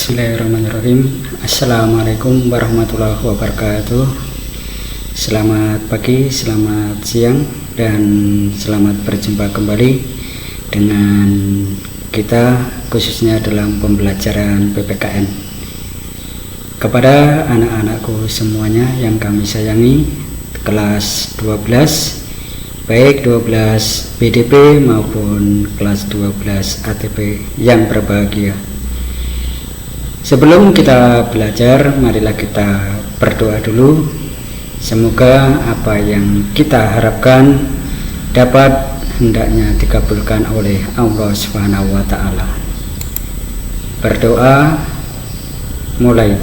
Bismillahirrahmanirrahim. Assalamualaikum warahmatullahi wabarakatuh. Selamat pagi, selamat siang, dan selamat berjumpa kembali dengan kita khususnya dalam pembelajaran PPKN. Kepada anak-anakku semuanya yang kami sayangi, kelas 12, baik 12 BDP maupun kelas 12 ATP yang berbahagia. Sebelum kita belajar, marilah kita berdoa dulu. Semoga apa yang kita harapkan dapat hendaknya dikabulkan oleh Allah Subhanahu wa Ta'ala. Berdoa, mulai.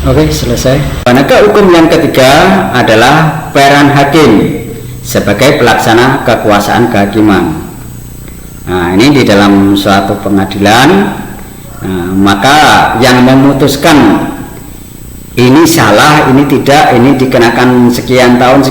Oke, selesai. Penegak hukum yang ketiga adalah peran hakim sebagai pelaksana kekuasaan kehakiman. Nah, ini di dalam suatu pengadilan, maka yang memutuskan ini salah, ini tidak, ini dikenakan sekian tahun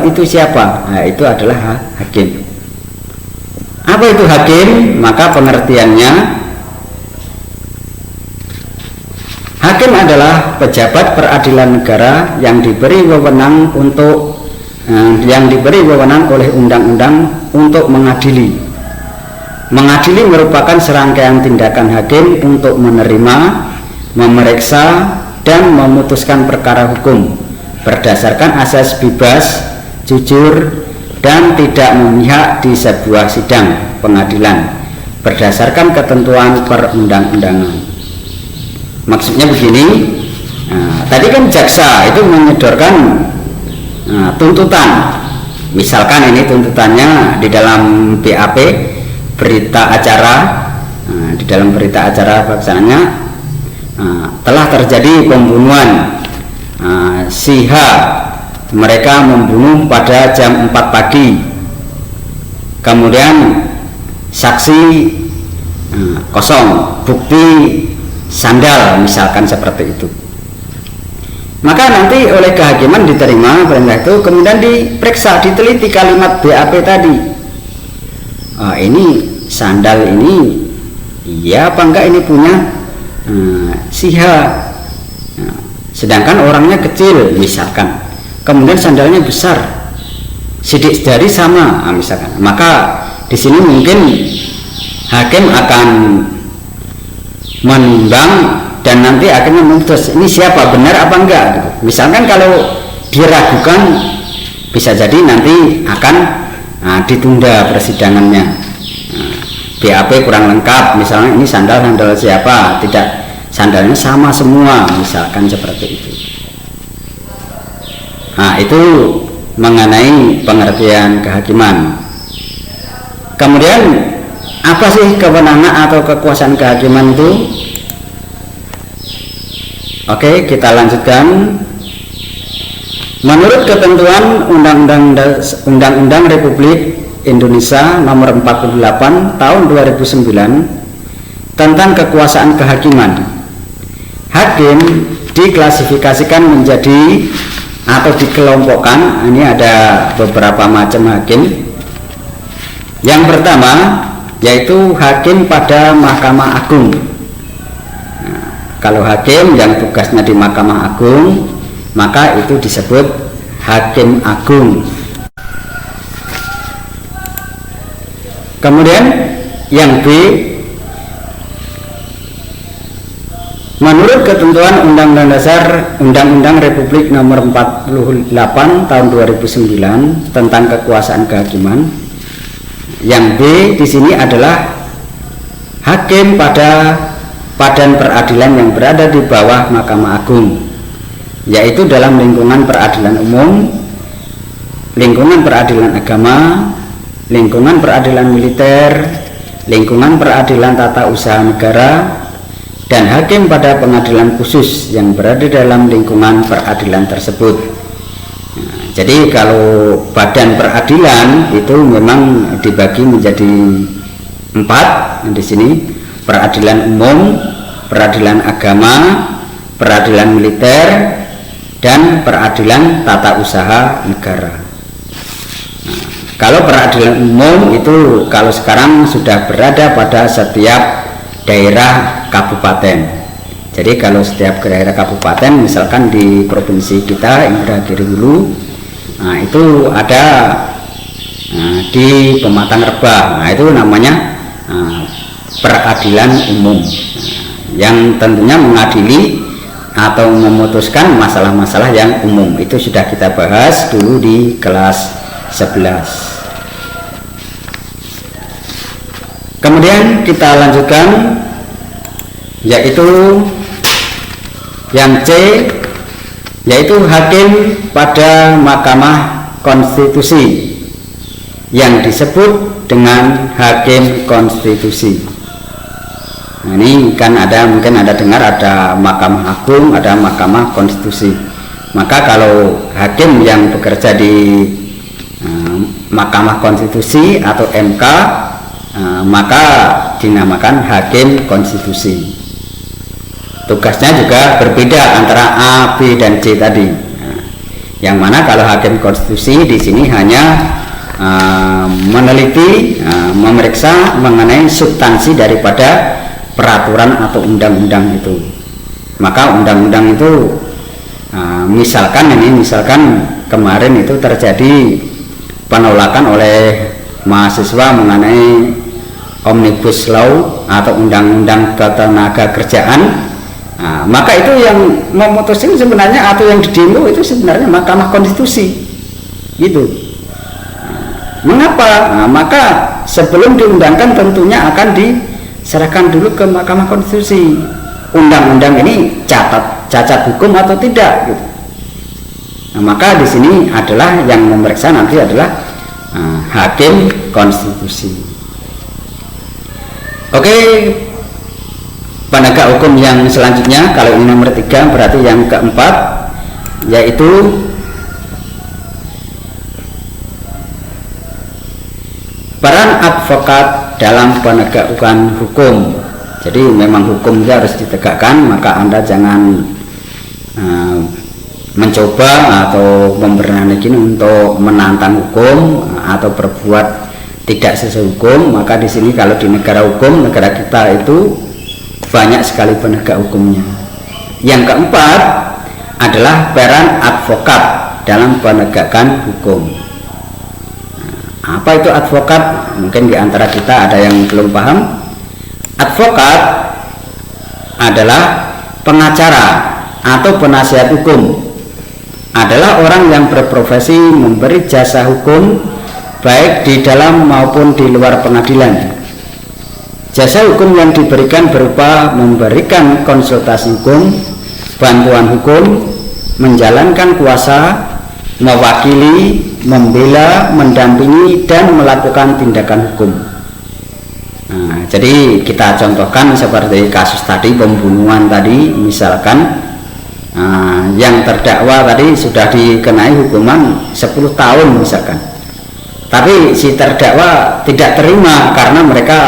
itu siapa? Nah, itu adalah hakim. Apa itu hakim? Maka pengertiannya, hakim adalah pejabat peradilan negara yang diberi wewenang oleh undang-undang untuk mengadili. Mengadili merupakan serangkaian tindakan hakim untuk menerima, memeriksa, dan memutuskan perkara hukum berdasarkan asas bebas, jujur, dan tidak memihak di sebuah sidang pengadilan berdasarkan ketentuan perundang-undangan. Maksudnya begini, tadi kan jaksa itu menyodorkan tuntutan. Misalkan ini tuntutannya di dalam BAP, berita acara, di dalam berita acara pelaksananya telah terjadi pembunuhan si H, mereka membunuh pada jam 4 pagi. Kemudian saksi kosong, bukti sandal, misalkan seperti itu. Maka nanti oleh kehakiman diterima perintah itu, kemudian diperiksa, diteliti kalimat BAP tadi. Ini sandal ini iya apa enggak ini punya si H, sedangkan orangnya kecil misalkan, kemudian sandalnya besar, sidik jari sama, misalkan. Maka di sini mungkin hakim akan menimbang dan nanti akhirnya memutus ini siapa, benar apa enggak gitu. Misalkan kalau diragukan, bisa jadi nanti akan ditunda persidangannya. BAP kurang lengkap, misalnya ini sandal siapa, tidak, sandalnya sama semua, misalkan seperti itu. Itu mengenai pengertian kehakiman. Kemudian apa sih kewenangan atau kekuasaan kehakiman itu? Oke, kita lanjutkan. Menurut ketentuan Undang-Undang Republik Indonesia Nomor 48 Tahun 2009 tentang kekuasaan kehakiman, hakim diklasifikasikan menjadi atau dikelompokkan. Ini ada beberapa macam hakim. Yang pertama yaitu hakim pada Mahkamah Agung. Kalau hakim yang tugasnya di Mahkamah Agung, maka itu disebut hakim agung. Kemudian yang B, menurut ketentuan Undang-Undang Republik Nomor 48 Tahun 2009 tentang kekuasaan kehakiman, yang B di sini adalah hakim pada badan peradilan yang berada di bawah Mahkamah Agung, yaitu dalam lingkungan peradilan umum, lingkungan peradilan agama, lingkungan peradilan militer, lingkungan peradilan tata usaha negara, dan hakim pada pengadilan khusus yang berada dalam lingkungan peradilan tersebut. Jadi kalau badan peradilan itu memang dibagi menjadi 4 di sini: peradilan umum, peradilan agama, peradilan militer, dan peradilan tata usaha negara. Nah, kalau peradilan umum itu kalau sekarang sudah berada pada setiap daerah kabupaten. Jadi kalau setiap daerah kabupaten, misalkan di provinsi kita Indragiri Hulu, nah itu ada di Pematang Rebah. Nah itu namanya peradilan umum, yang tentunya mengadili atau memutuskan masalah-masalah yang umum. Itu sudah kita bahas dulu di kelas 11. Kemudian kita lanjutkan, yaitu yang C, yaitu hakim pada Mahkamah Konstitusi, yang disebut dengan hakim konstitusi. Nah, ini kan mungkin ada dengar ada Mahkamah Agung, ada Mahkamah Konstitusi. Maka kalau hakim yang bekerja di Mahkamah Konstitusi atau MK, maka dinamakan hakim konstitusi. Tugasnya juga berbeda antara A, B, dan C tadi. Yang mana kalau hakim konstitusi di sini hanya meneliti, memeriksa mengenai substansi daripada peraturan atau undang-undang itu. Maka undang-undang itu, misalkan kemarin itu terjadi penolakan oleh mahasiswa mengenai Omnibus Law atau undang-undang ketenaga kerjaan. Nah, maka itu yang memutuskan sebenarnya atau yang didemo itu sebenarnya Mahkamah Konstitusi, gitu. Mengapa? Nah, maka sebelum diundangkan tentunya akan diserahkan dulu ke Mahkamah Konstitusi. Undang-undang ini cacat hukum atau tidak, gitu. Nah, maka di sini adalah yang memeriksa nanti adalah hakim konstitusi. Oke. Penegak hukum yang selanjutnya, kalau ini nomor 3, berarti yang keempat, yaitu peran advokat dalam penegakan hukum. Jadi memang hukum itu harus ditegakkan, maka Anda jangan mencoba atau memberani untuk menantang hukum atau berbuat tidak sesuai hukum. Maka di sini kalau di negara hukum, negara kita itu banyak sekali penegak hukumnya. Yang keempat adalah peran advokat dalam penegakan hukum. Apa itu advokat? Mungkin di antara kita ada yang belum paham. Advokat adalah pengacara atau penasihat hukum. Adalah orang yang berprofesi memberi jasa hukum baik di dalam maupun di luar pengadilan. Jasa hukum yang diberikan berupa memberikan konsultasi hukum, bantuan hukum, menjalankan kuasa, mewakili, membela, mendampingi, dan melakukan tindakan hukum. Nah, jadi kita contohkan seperti kasus tadi, pembunuhan tadi, misalkan yang terdakwa tadi sudah dikenai hukuman 10 tahun misalkan, tapi si terdakwa tidak terima karena mereka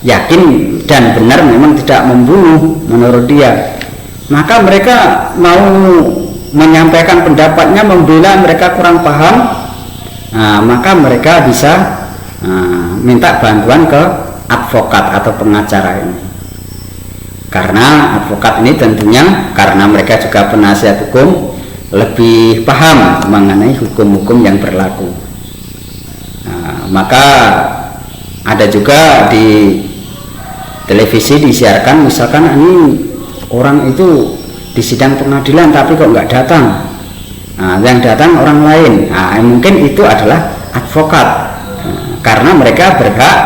yakin dan benar memang tidak membunuh menurut dia. Maka mereka mau menyampaikan pendapatnya, membela, mereka kurang paham. Nah, maka mereka bisa minta bantuan ke advokat atau pengacara ini. Karena advokat ini tentunya karena mereka juga penasihat hukum, lebih paham mengenai hukum-hukum yang berlaku. Nah, maka ada juga di televisi disiarkan, misalkan ini orang itu di sidang pengadilan tapi kok nggak datang. Nah, yang datang orang lain. Nah, mungkin itu adalah advokat, karena mereka berhak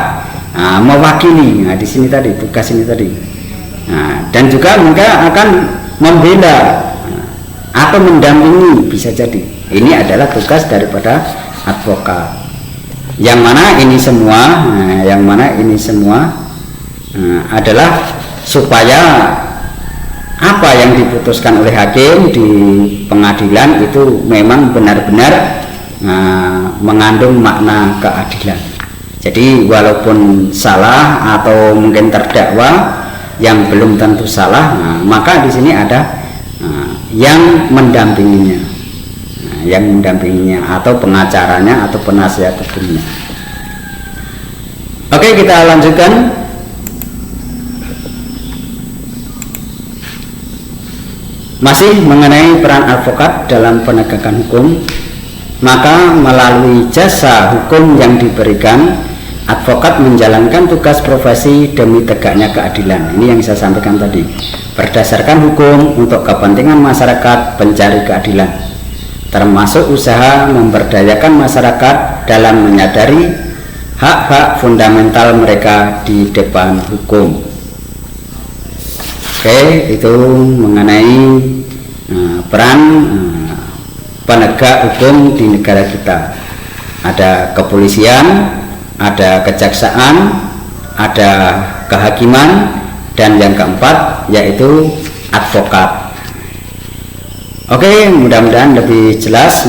mewakili. Nah, di sini tadi tugas ini tadi. Nah, dan juga mereka akan membela atau mendampingi, bisa jadi. Ini adalah tugas daripada advokat. Yang mana ini semua adalah supaya apa yang diputuskan oleh hakim di pengadilan itu memang benar-benar mengandung makna keadilan. Jadi walaupun salah atau mungkin terdakwa yang belum tentu salah, maka di sini ada yang mendampinginya, atau pengacaranya atau penasihat hukumnya. Oke, kita lanjutkan. Masih mengenai peran advokat dalam penegakan hukum, maka melalui jasa hukum yang diberikan, advokat menjalankan tugas profesi demi tegaknya keadilan. Ini yang saya sampaikan tadi, berdasarkan hukum untuk kepentingan masyarakat pencari keadilan, termasuk usaha memberdayakan masyarakat dalam menyadari hak-hak fundamental mereka di depan hukum. Oke, itu mengenai peran penegak hukum di negara kita. Ada kepolisian, ada kejaksaan, ada kehakiman, dan yang keempat yaitu advokat. Oke, mudah-mudahan lebih jelas.